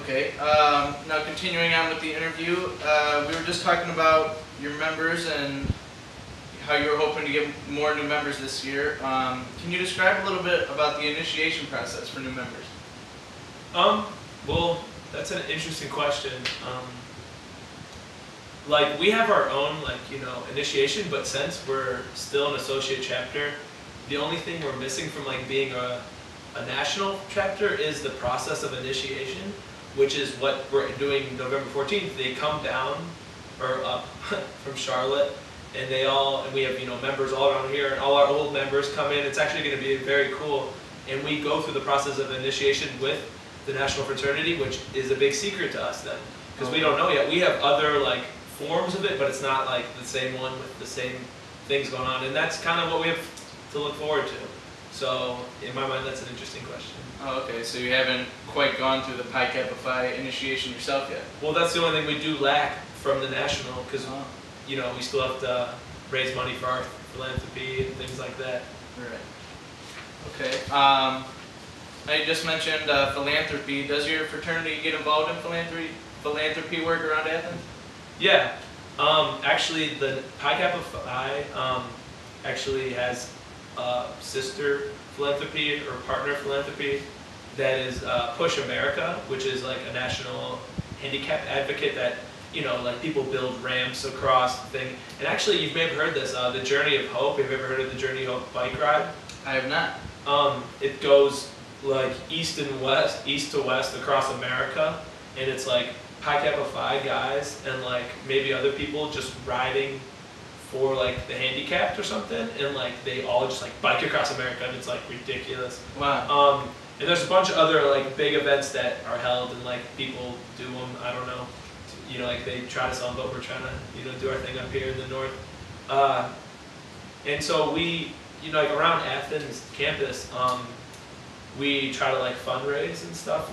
Okay, now continuing on with the interview, we were just talking about your members and how you were hoping to get more new members this year. Can you describe a little bit about the initiation process for new members? Well, that's an interesting question. Like, we have our own, initiation, but since we're still an associate chapter, the only thing we're missing from, being a national chapter is the process of initiation, which is what we're doing November 14th. They come down, or up, from Charlotte, and we have, members all around here, and all our old members come in. It's actually going to be very cool, and we go through the process of initiation with the National Fraternity, which is a big secret to us then, because we don't know yet. We have other, forms of it, but it's not, the same one with the same things going on, and that's kind of what we have to look forward to. So, in my mind, that's an interesting question. Oh, okay, so you haven't quite gone through the Pi Kappa Phi initiation yourself yet? Well, that's the only thing we do lack from the national, because, we still have to raise money for our philanthropy and things like that. Right. Okay. Now you just mentioned philanthropy. Does your fraternity get involved in philanthropy work around Athens? Yeah. Actually, the Pi Kappa Phi actually has sister philanthropy or partner philanthropy that is Push America, which is a national handicap advocate that people build ramps across the thing. And actually, you may have heard this, the Journey of Hope. Have you ever heard of the Journey of Hope bike ride? I have not. It goes east to west across America, and it's Pi Kappa Phi guys and maybe other people just riding for the handicapped or something, and they all just bike across America, and it's ridiculous. Wow. And there's a bunch of other big events that are held, and people do them. I don't know. They try to sell them, but we're trying to do our thing up here in the north. And so we, around Athens campus, we try to fundraise and stuff.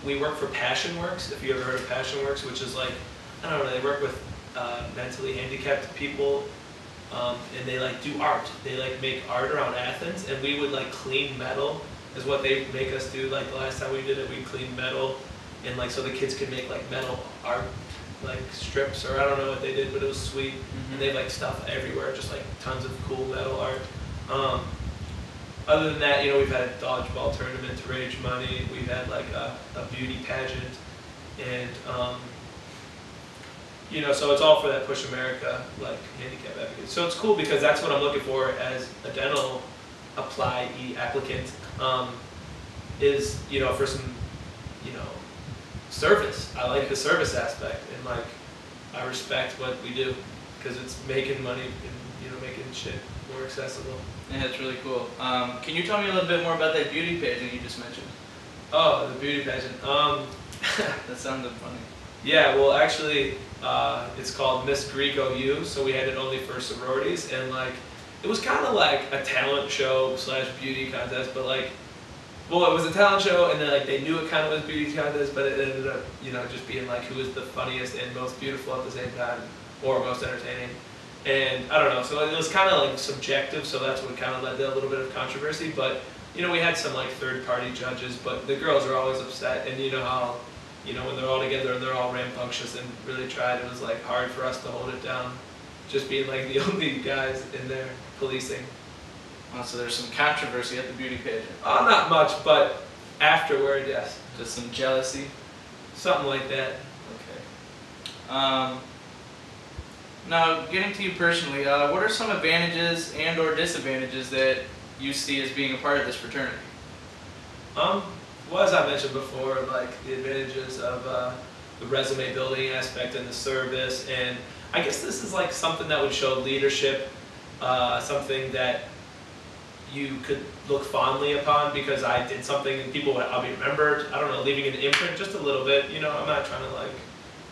We work for Passion Works, if you ever heard of Passion Works, which is I don't know, they work with mentally handicapped people, and they do art. They make art around Athens, and we would clean metal is what they make us do. The last time we did it, we cleaned metal, and so the kids could make metal art, strips, or I don't know what they did, but it was sweet. And they have stuff everywhere, just tons of cool metal art. Other than that, we've had a dodgeball tournament to raise money. We've had a beauty pageant, and so it's all for that Push America handicap advocate. So it's cool because that's what I'm looking for as a dental applicant, is for some service. I like the service aspect, and I respect what we do because it's making money and making shit more accessible. Yeah, that's really cool. Can you tell me a little bit more about that beauty pageant you just mentioned? Oh, the beauty pageant. That sounded funny. Yeah, well, actually, it's called Miss Greco U, so we had it only for sororities, and it was kind of a talent show / beauty contest, but well, it was a talent show, and then they knew it kind of was beauty contest, but it ended up just being who was the funniest and most beautiful at the same time, or most entertaining. And I don't know, so it was kind of subjective, so that's what kind of led to a little bit of controversy. But we had some third-party judges, but the girls are always upset, and how when they're all together and they're all rambunctious and really tried, it was hard for us to hold it down, just being the only guys in there policing. Oh, so there's some controversy at the beauty pageant. Oh, not much, but afterward, yes. Just some jealousy? Something like that. Okay. Now, getting to you personally, what are some advantages and or disadvantages that you see as being a part of this fraternity? Well, as I mentioned before, the advantages of the resume building aspect and the service, and I guess this is something that would show leadership, something that you could look fondly upon because I did something and I'll be remembered. I don't know, leaving an imprint just a little bit. I'm not trying to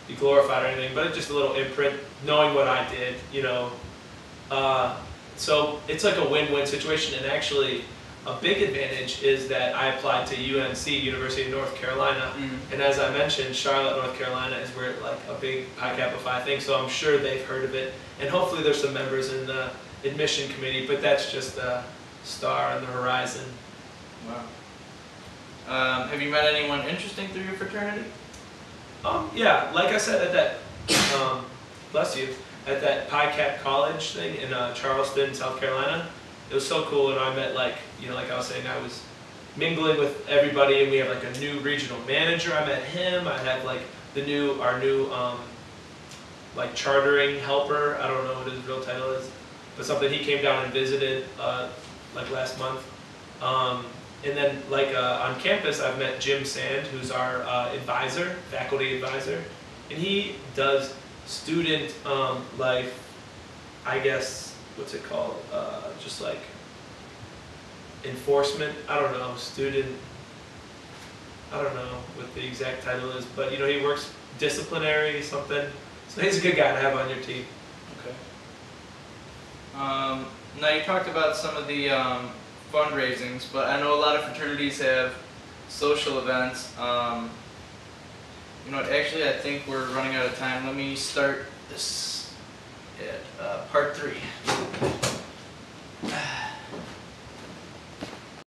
be glorified or anything, but it's just a little imprint, knowing what I did, So it's a win-win situation, and actually a big advantage is that I applied to UNC, University of North Carolina, and as I mentioned, Charlotte, North Carolina is where a big Pi Kappa Phi thing, so I'm sure they've heard of it, and hopefully there's some members in the admission committee, but that's just star on the horizon. Wow. Have you met anyone interesting through your fraternity? Yeah, like I said at that, bless you, at that Pi Cap College thing in Charleston, South Carolina, it was so cool. And I met like I was saying, I was mingling with everybody, and we have like a new regional manager. I met him. I had like our new like chartering helper. I don't know what his real title is, but something. He came down and visited like last month. And then like on campus, I've met Jim Sand, who's our advisor, faculty advisor, and he does student life, I guess, what's it called? Just like enforcement. I don't know, I don't know what the exact title is, but he works disciplinary something. So he's a good guy to have on your team. Okay. Now you talked about some of the fundraisings, but I know a lot of fraternities have social events. Actually, I think we're running out of time. Let me start this at part 3.